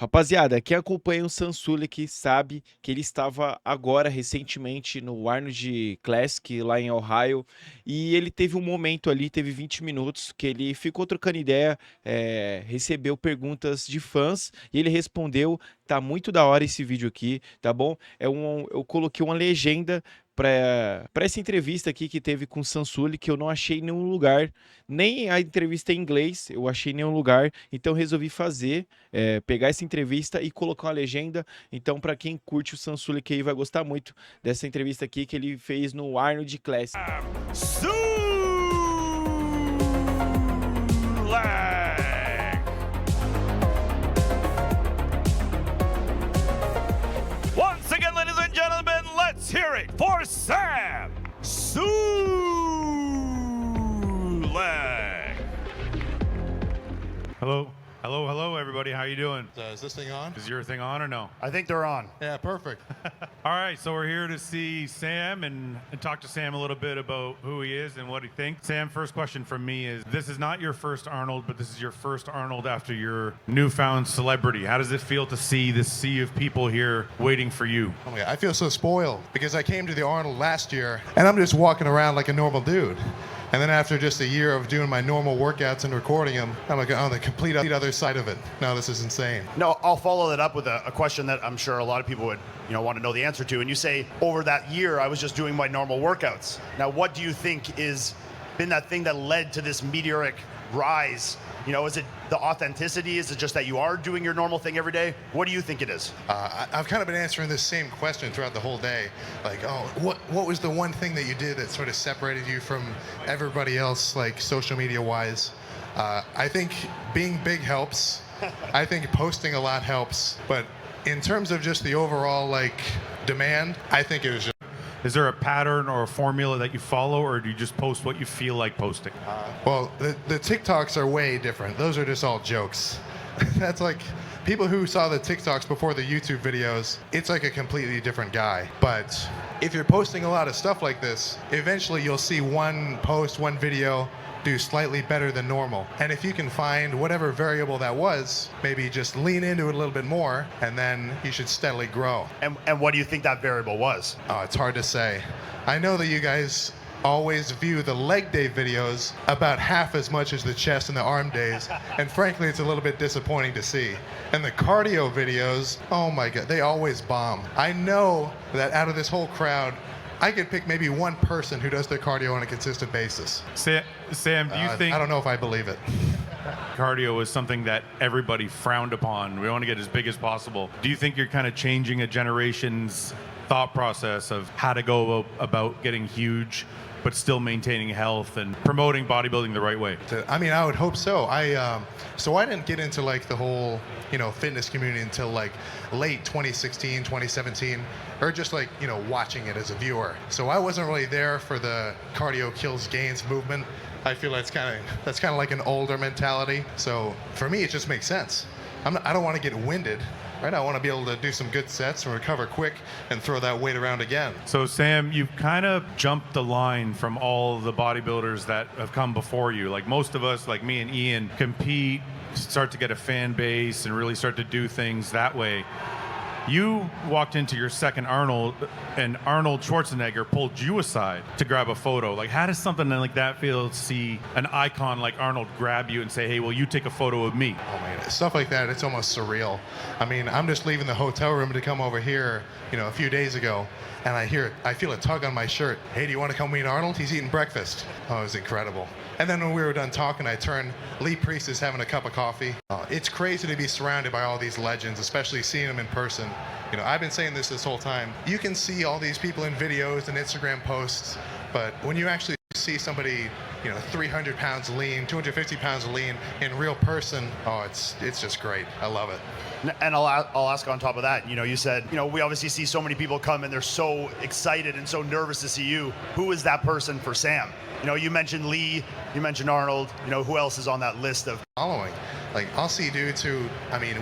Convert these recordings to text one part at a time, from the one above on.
Rapaziada, quem acompanha o SULEK sabe que ele estava agora recentemente no Arnold Classic lá em Ohio e ele teve um momento ali, teve 20 minutos que ele ficou trocando ideia, recebeu perguntas de fãs e ele respondeu. Tá muito da hora esse vídeo aqui, tá bom? Eu coloquei uma legenda para essa entrevista aqui que teve com o Sansuli, que eu não achei em nenhum lugar, nem a entrevista em inglês eu achei em nenhum lugar, então resolvi fazer, pegar essa entrevista e colocar uma legenda. Então, para quem curte o Sansuli que aí vai gostar muito dessa entrevista aqui que ele fez no Arnold Classic. Once again, ladies and gentlemen, let's hear it for Sam SULEK. Hello, everybody. How you doing? Is this thing on? Is your thing on or no? I think they're on. Yeah, perfect. All right, so we're here to see Sam and talk to Sam a little bit about who he is and what he thinks. Sam, first question from me is, this is not your first Arnold, but this is your first Arnold after your newfound celebrity. How does it feel to see this sea of people here waiting for you? Oh my God, I feel so spoiled because I came to the Arnold last year and I'm just walking around like a normal dude. And then after just a year of doing my normal workouts and recording them, I'm like on the complete other side of it. No, this is insane. No, I'll follow that up with a question that I'm sure a lot of people would, want to know the answer to. And you say, over that year, I was just doing my normal workouts. Now, what do you think is been that thing that led to this meteoric rise? Is it the authenticity? Is it just that you are doing your normal thing every day? What do you think it is? I've kind of been answering this same question throughout the whole day. Like, oh, what was the one thing that you did that sort of separated you from everybody else, like social media wise? I think being big helps. I think posting a lot helps. But in terms of just the overall like demand, I think it was just. Is there a pattern or a formula that you follow, or do you just post what you feel like posting? Well, the TikToks are way different. Those are just all jokes. That's like people who saw the TikToks before the YouTube videos, it's like a completely different guy. But if you're posting a lot of stuff like this, eventually you'll see one post, one video do slightly better than normal. And if you can find whatever variable that was, maybe just lean into it a little bit more, and then you should steadily grow. And what do you think that variable was? Oh, it's hard to say. I know that you guys always view the leg day videos about half as much as the chest and the arm days, and frankly, it's a little bit disappointing to see. And the cardio videos, oh my God, they always bomb. I know that out of this whole crowd, I could pick maybe one person who does their cardio on a consistent basis. Sam, do you think... I don't know if I believe it. Cardio is something that everybody frowned upon. We want to get as big as possible. Do you think you're kind of changing a generation's thought process of how to go about getting huge, but still maintaining health and promoting bodybuilding the right way? I mean, I would hope so. So I didn't get into like the whole, fitness community until like late 2016, 2017, or just like, watching it as a viewer. So I wasn't really there for the cardio kills gains movement. I feel that's kind of like an older mentality. So for me, it just makes sense. I don't want to get winded. Right, I want to be able to do some good sets and recover quick and throw that weight around again. So Sam, you've kind of jumped the line from all the bodybuilders that have come before you. Like most of us, like me and Ian, compete, start to get a fan base and really start to do things that way. You walked into your second Arnold, and Arnold Schwarzenegger pulled you aside to grab a photo. Like, how does something like that feel to see an icon like Arnold grab you and say, hey, will you take a photo of me? Oh man, stuff like that, it's almost surreal. I mean, I'm just leaving the hotel room to come over here, a few days ago, and I feel a tug on my shirt. Hey, do you want to come meet Arnold? He's eating breakfast. Oh, it was incredible. And then when we were done talking, I turned, Lee Priest is having a cup of coffee. It's crazy to be surrounded by all these legends, especially seeing them in person. I've been saying this whole time. You can see all these people in videos and Instagram posts, but when you actually see somebody, 300 pounds lean, 250 pounds lean in real person, oh, it's just great. I love it. And I'll ask on top of that, you said, we obviously see so many people come and they're so excited and so nervous to see you. Who is that person for Sam? You mentioned Lee, you mentioned Arnold, who else is on that list of following? Like, I'll see dudes who,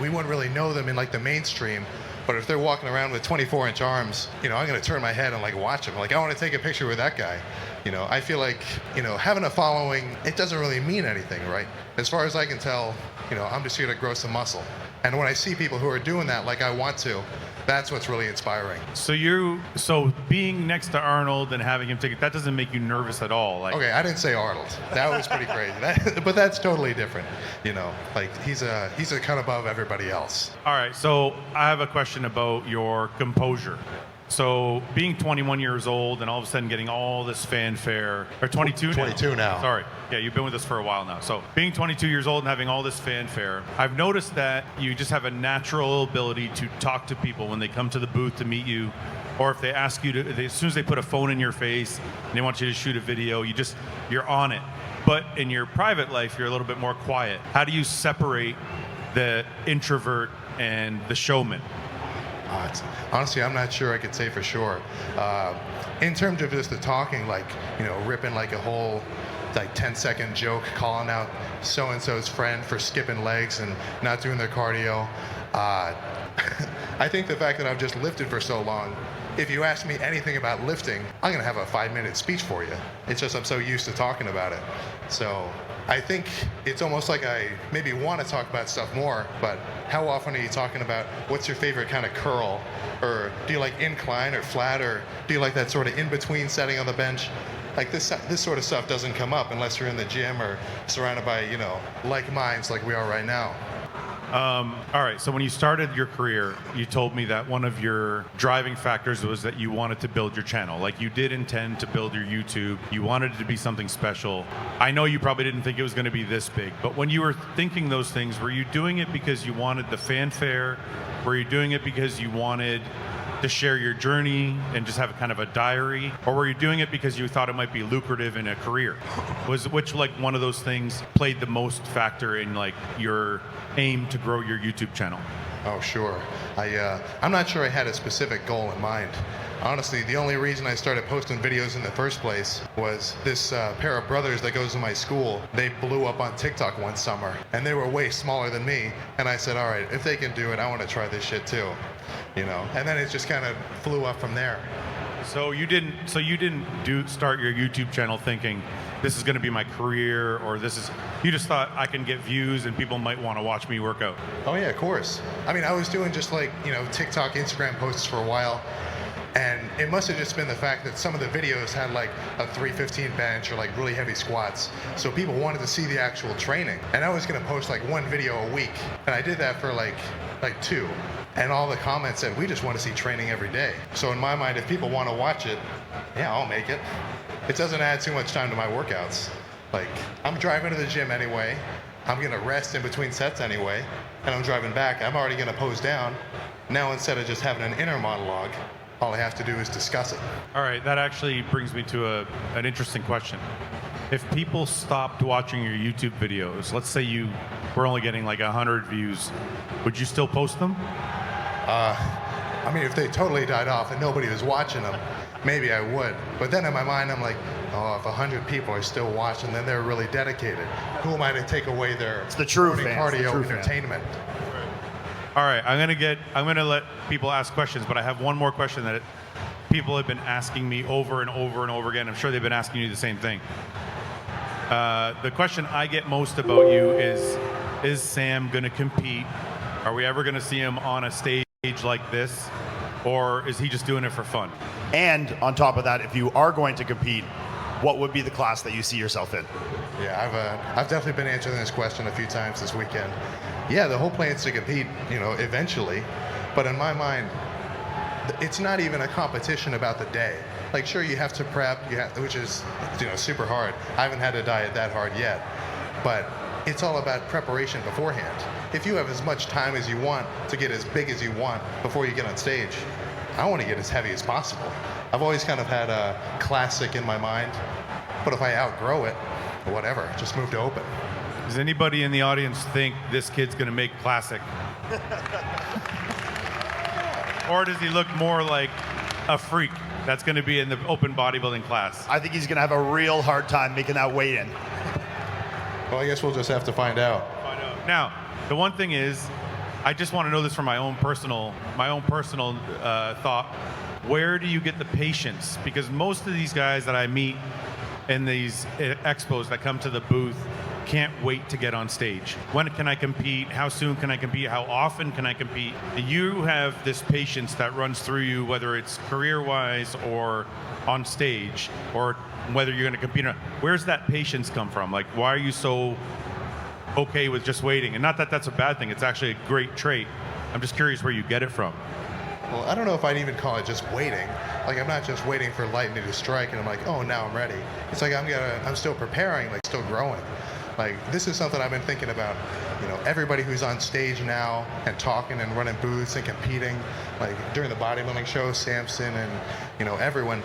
we wouldn't really know them in like the mainstream, but if they're walking around with 24-inch arms, I'm going to turn my head and like watch them. Like, I want to take a picture with that guy. I feel like, having a following, it doesn't really mean anything, right? As far as I can tell, I'm just here to grow some muscle. And when I see people who are doing that like I want to, that's what's really inspiring. So being next to Arnold and having him take it, that doesn't make you nervous at all. Like, Okay, I didn't say Arnold. That was pretty crazy. But that's totally different. You know, like he's a cut above everybody else. all right, so I have a question about your composure. So being 21 years old and all of a sudden getting all this fanfare, or 22 now? 22 now. Sorry. Yeah, you've been with us for a while now. So being 22 years old and having all this fanfare, I've noticed that you just have a natural ability to talk to people when they come to the booth to meet you, or if they ask you to, as soon as they put a phone in your face and they want you to shoot a video, you're on it. But in your private life, you're a little bit more quiet. How do you separate the introvert and the showman? Honestly, I'm not sure I could say for sure. In terms of just the talking, like, you know, ripping like a whole like 10-second joke, calling out so-and-so's friend for skipping legs and not doing their cardio. I think the fact that I've just lifted for so long, if you ask me anything about lifting, I'm going to have a 5-minute speech for you. It's just I'm so used to talking about it. So I think it's almost like I maybe want to talk about stuff more, but how often are you talking about what's your favorite kind of curl? Or do you like incline or flat, or do you like that sort of in-between setting on the bench? Like this sort of stuff doesn't come up unless you're in the gym or surrounded by, you know, like minds like we are right now. All right, so when you started your career, you told me that one of your driving factors was that you wanted to build your channel. Like, you did intend to build your YouTube. You wanted it to be something special. I know you probably didn't think it was going to be this big, but when you were thinking those things, were you doing it because you wanted the fanfare? Were you doing it because you wanted to share your journey and just have kind of a diary? Or were you doing it because you thought it might be lucrative in a career? Which like one of those things played the most factor in like your aim to grow your YouTube channel? Oh, sure. I'm not sure I had a specific goal in mind. Honestly, the only reason I started posting videos in the first place was this pair of brothers that goes to my school. They blew up on TikTok one summer, and they were way smaller than me. And I said, all right, if they can do it, I want to try this shit too. You know, and then it just kind of flew up from there. So you didn't start your YouTube channel thinking this is going to be my career, or you just thought I can get views and people might want to watch me work out. Oh yeah, of course. I mean, I was doing just like, you know, TikTok, Instagram posts for a while. And it must have just been the fact that some of the videos had like a 315 bench or like really heavy squats. So people wanted to see the actual training. And I was going to post like one video a week. And I did that for like 2. And all the comments said, we just want to see training every day. So in my mind, if people want to watch it, yeah, I'll make it. It doesn't add too much time to my workouts. Like, I'm driving to the gym anyway. I'm going to rest in between sets anyway. And I'm driving back. I'm already going to pose down. Now, instead of just having an inner monologue, all I have to do is discuss it. All right, that actually brings me to an interesting question. If people stopped watching your YouTube videos, let's say you were only getting like 100 views, would you still post them? I mean, if they totally died off and nobody was watching them, maybe I would. But then in my mind, I'm like, oh, if 100 people are still watching, then they're really dedicated. Who am I to take away their It's the true fans, cardio the true fans. entertainment? All right, I'm gonna let people ask questions, but I have one more question that people have been asking me over and over and over again. I'm sure they've been asking you the same thing. The question I get most about you is Sam gonna compete? Are we ever gonna see him on a stage like this? Or is he just doing it for fun? And on top of that, if you are going to compete, what would be the class that you see yourself in? Yeah, I've definitely been answering this question a few times this weekend. Yeah, the whole plan is to compete, you know, eventually. But in my mind, it's not even a competition about the day. Like, sure, you have to prep, which is, you know, super hard. I haven't had a diet that hard yet. But it's all about preparation beforehand. If you have as much time as you want to get as big as you want before you get on stage, I want to get as heavy as possible. I've always kind of had a classic in my mind, but if I outgrow it, whatever, just move to open. Does anybody in the audience think this kid's gonna make classic? Or does he look more like a freak that's gonna be in the open bodybuilding class? I think he's going to have a real hard time making that weight in. Well, I guess we'll just have to find out. Now, the one thing is, I just want to know this from my own personal thought. Where do you get the patience? Because most of these guys that I meet in these expos that come to the booth can't wait to get on stage. When can I compete? How soon can I compete? How often can I compete? You have this patience that runs through you, whether it's career-wise or on stage, or whether you're going to compete or not. Where's that patience come from? Like, why are you so okay with just waiting? And not that that's a bad thing. It's actually a great trait. I'm just curious where you get it from. Well, I don't know if I'd even call it just waiting. Like, I'm not just waiting for lightning to strike and I'm like, oh, now I'm ready. It's like I'm still preparing, like still growing. Like, this is something I've been thinking about. You know, everybody who's on stage now and talking and running booths and competing, like during the bodybuilding show, Samson and, you know, everyone.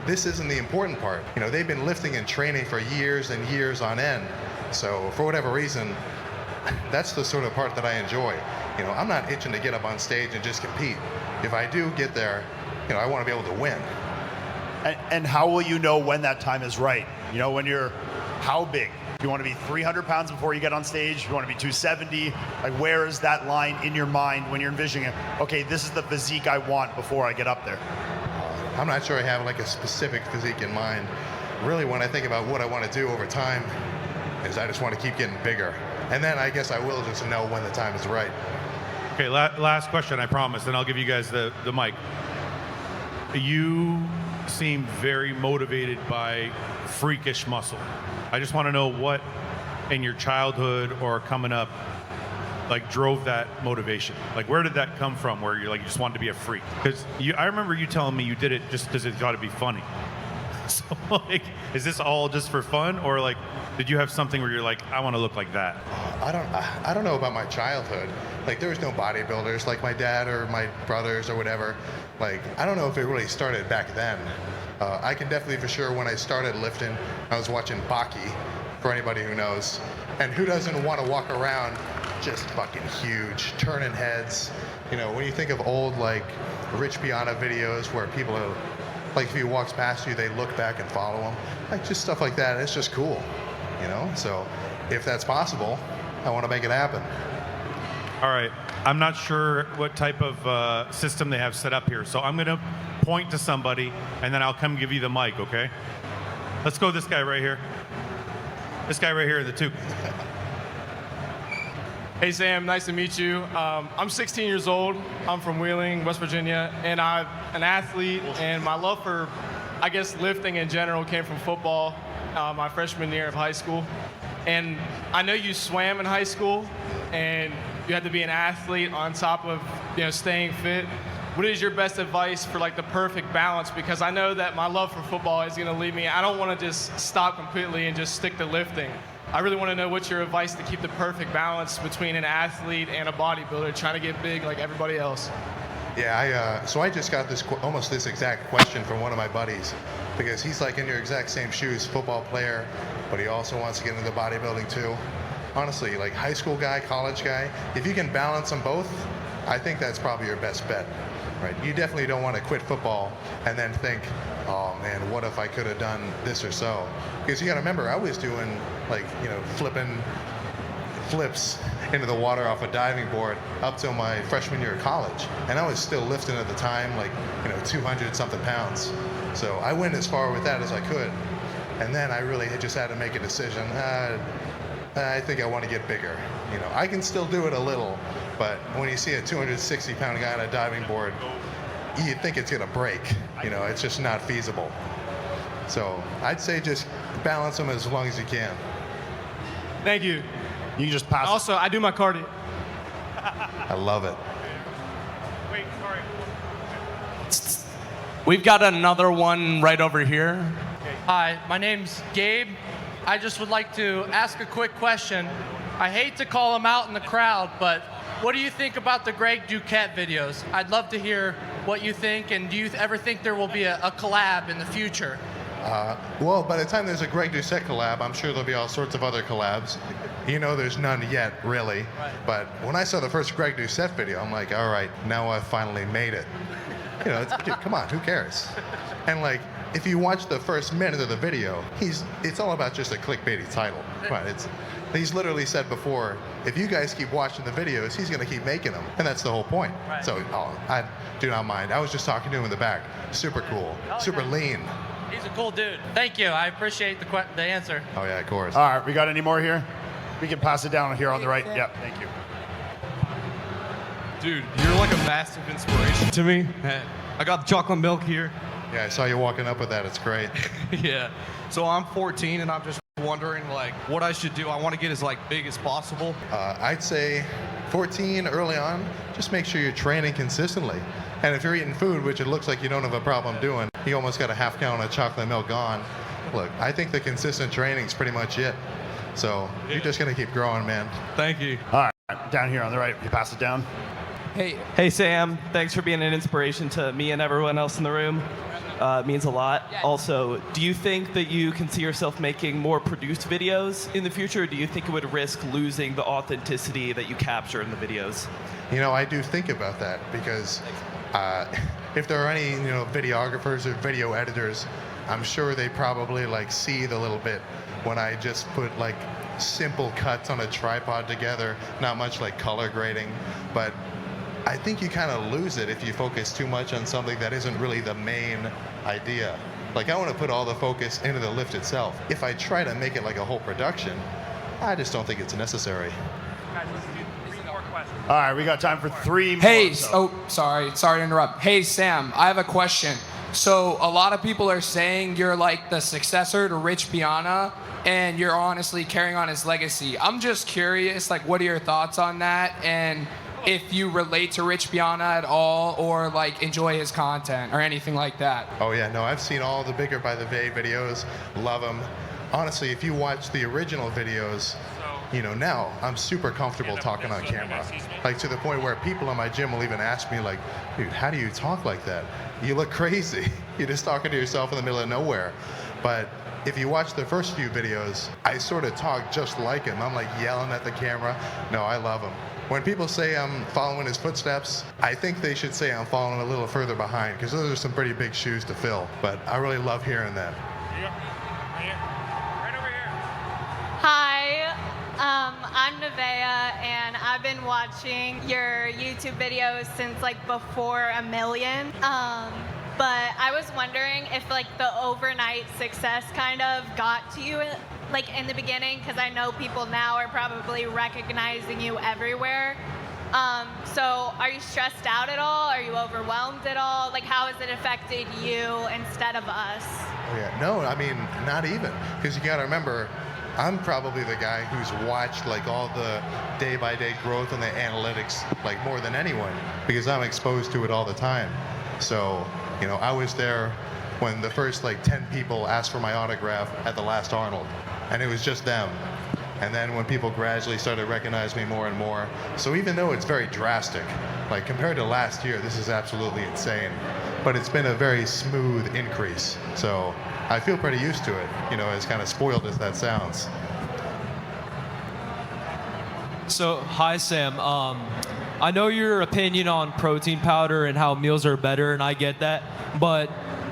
This isn't the important part. You know, they've been lifting and training for years and years on end. So for whatever reason, that's the sort of part that I enjoy. You know, I'm not itching to get up on stage and just compete. If I do get there, you know, I want to be able to win. And how will you know when that time is right? You know, when you're how big? Do you want to be 300 pounds before you get on stage? Do you want to be 270? Like, where is that line in your mind when you're envisioning it? Okay, this is the physique I want before I get up there. I'm not sure I have like a specific physique in mind. Really, when I think about what I want to do over time, is I just want to keep getting bigger. And then I guess I will just know when the time is right. Okay, last question, I promise, then I'll give you guys the mic. You seem very motivated by freakish muscle. I just want to know what in your childhood or coming up like drove that motivation. Like, where did that come from, where you're like, you just wanted to be a freak? Because I remember you telling me you did it just because it thought it'd be funny. So like, is this all just for fun, or like, did you have something where you're like, I want to look like that? I don't know about my childhood. Like, there was no bodybuilders like my dad or my brothers or whatever. Like, I don't know if it really started back then. I can definitely for sure, when I started lifting, I was watching Baki, for anybody who knows. And who doesn't want to walk around just fucking huge, turning heads? You know, when you think of old, like, Rich Piana videos where people are, like, if he walks past you, they look back and follow him. Like, just stuff like that. It's just cool, you know? So if that's possible, I want to make it happen. All right. I'm not sure what type of system they have set up here, so I'm going to point to somebody, and then I'll come give you the mic, okay? Let's go this guy right here. This guy right here in the tube. Hey Sam, nice to meet you. I'm 16 years old. I'm from Wheeling, West Virginia, and I'm an athlete, and my love for, I guess, lifting in general came from football my freshman year of high school. And I know you swam in high school, and you had to be an athlete on top of, you know, staying fit. What is your best advice for like the perfect balance? Because I know that my love for football is going to lead me. I don't want to just stop completely and just stick to lifting. I really want to know what's your advice to keep the perfect balance between an athlete and a bodybuilder trying to get big like everybody else. Yeah, so I just got almost this exact question from one of my buddies, because he's like in your exact same shoes, football player, but he also wants to get into bodybuilding too. Honestly, like high school guy, college guy, if you can balance them both, I think that's probably your best bet. Right? You definitely don't want to quit football and then think, oh man, what if I could have done this or so? Because you got to remember, I was doing like, you know, flipping flips into the water off a diving board up till my freshman year of college, and I was still lifting at the time, like, you know, 200 something pounds. So I went as far with that as I could, and then I really just had to make a decision. I think I want to get bigger. You know, I can still do it a little, but when you see a 260-pound guy on a diving board, you think it's gonna break. You know, it's just not feasible. So I'd say just balance them as long as you can. Thank you. You can just pass. Also, I do my cardio. I love it. Wait, sorry. We've got another one right over here. Hi, my name's Gabe. I just would like to ask a quick question. I hate to call him out in the crowd, but what do you think about the Greg Duquette videos? I'd love to hear what you think, and do you ever think there will be a collab in the future? Well, by the time there's a Greg Doucette collab, I'm sure there'll be all sorts of other collabs. You know, there's none yet, really. Right. But when I saw the first Greg Doucette video, I'm like, all right, now I've finally made it. You know, dude, come on, who cares? And like, if you watch the first minute of the video, it's all about just a clickbaity title. Right? He's literally said before, if you guys keep watching the videos, he's going to keep making them. And that's the whole point. Right. So I do not mind. I was just talking to him in the back. Super cool, super lean. He's a cool dude. Thank you. I appreciate the answer. Oh yeah, of course. All right, we got any more here? We can pass it down here on the right. Yep, thank you. Dude, you're like a massive inspiration to me. I got the chocolate milk here. Yeah, I saw you walking up with that. It's great. Yeah. So I'm 14 and I'm just wondering like what I should do. I want to get as like big as possible. I'd say 14 early on, just make sure you're training consistently. And if you're eating food, which it looks like you don't have a problem doing, you almost got a half gallon of chocolate milk gone. Look, I think the consistent training is pretty much it. So you're just going to keep growing, man. Thank you. All right, down here on the right, you pass it down. Hey Sam, thanks for being an inspiration to me and everyone else in the room. It means a lot. Also, do you think that you can see yourself making more produced videos in the future, or do you think it would risk losing the authenticity that you capture in the videos? You know, I do think about that because if there are any, videographers or video editors, I'm sure they probably like seethe a little bit when I just put like simple cuts on a tripod together, not much like color grading, but I think you kind of lose it if you focus too much on something that isn't really the main idea. Like I want to put all the focus into the lift itself. If I try to make it like a whole production, I just don't think it's necessary. All right, we got time for 3 more. Hey, sorry to interrupt. Hey, Sam, I have a question. So a lot of people are saying you're like the successor to Rich Piana, and you're honestly carrying on his legacy. I'm just curious, like, what are your thoughts on that? And if you relate to Rich Piana at all, or like enjoy his content or anything like that. Oh yeah, no, I've seen all the Bigger by the Bay videos, love them. Honestly, if you watch the original videos, now I'm super comfortable talking on camera. Like to the point where people in my gym will even ask me like, dude, how do you talk like that? You look crazy. You're just talking to yourself in the middle of nowhere. But if you watch the first few videos, I sort of talk just like him. I'm like yelling at the camera. No, I love him. When people say I'm following his footsteps, I think they should say I'm following a little further behind, because those are some pretty big shoes to fill. But I really love hearing that. Hi, I'm Nevaeh, and I've been watching your YouTube videos since like before a million. But I was wondering if like the overnight success kind of got to you like in the beginning, because I know people now are probably recognizing you everywhere. So are you stressed out at all? Are you overwhelmed at all? Like how has it affected you instead of us? Oh yeah, no, I mean, not even. Because you gotta remember, I'm probably the guy who's watched like all the day-by-day growth and the analytics like more than anyone, because I'm exposed to it all the time. So, I was there when the first like 10 people asked for my autograph at the last Arnold, and it was just them. And then when people gradually started to recognize me more and more, so even though it's very drastic, like compared to last year, this is absolutely insane, but it's been a very smooth increase. So I feel pretty used to it, as kind of spoiled as that sounds. So, hi Sam. I know your opinion on protein powder and how meals are better, and I get that, but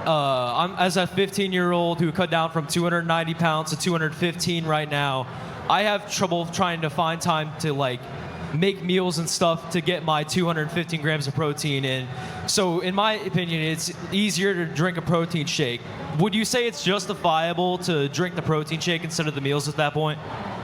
I'm as a 15-year-old who cut down from 290 pounds to 215 right now, I have trouble trying to find time to like make meals and stuff to get my 215 grams of protein in. So in my opinion, it's easier to drink a protein shake. Would you say it's justifiable to drink the protein shake instead of the meals at that point?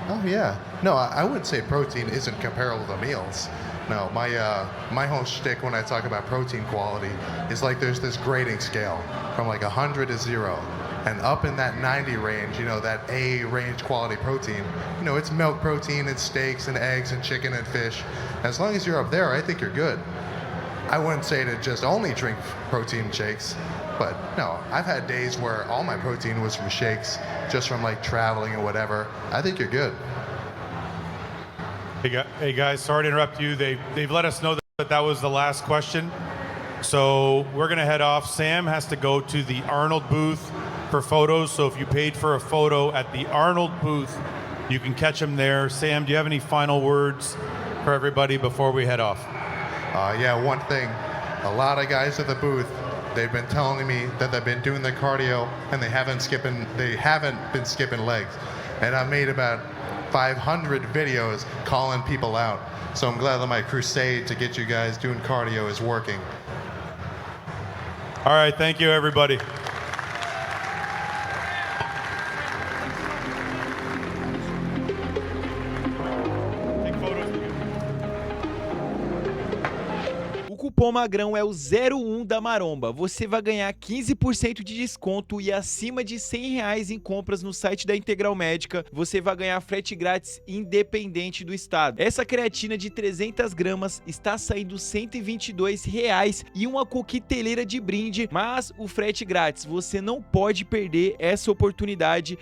Oh yeah. No, I wouldn't say protein isn't comparable to meals. No, my whole shtick when I talk about protein quality is like there's this grading scale from like 100 to 0. And up in that 90 range, that A range quality protein, it's milk protein and steaks and eggs and chicken and fish. As long as you're up there, I think you're good. I wouldn't say to just only drink protein shakes, but no, I've had days where all my protein was from shakes, just from like traveling or whatever. I think you're good. Hey guys, sorry to interrupt you. They've let us know that was the last question. So we're gonna head off. Sam has to go to the Arnold booth for photos. So if you paid for a photo at the Arnold booth, you can catch him there. Sam, do you have any final words for everybody before we head off? Yeah, one thing. A lot of guys at the booth, they've been telling me that they've been doing the cardio and they haven't been skipping legs. And I made about 500 videos calling people out. So I'm glad that my crusade to get you guys doing cardio is working. All right, thank you everybody. cupom Magrão é o 01 da Maromba. Você vai ganhar 15% de desconto e acima de R$100 em compras no site da Integral Médica, você vai ganhar frete grátis independente do estado. Essa creatina de 300 gramas está saindo R$122 e uma coqueteleira de brinde, mas o frete grátis. Você não pode perder essa oportunidade.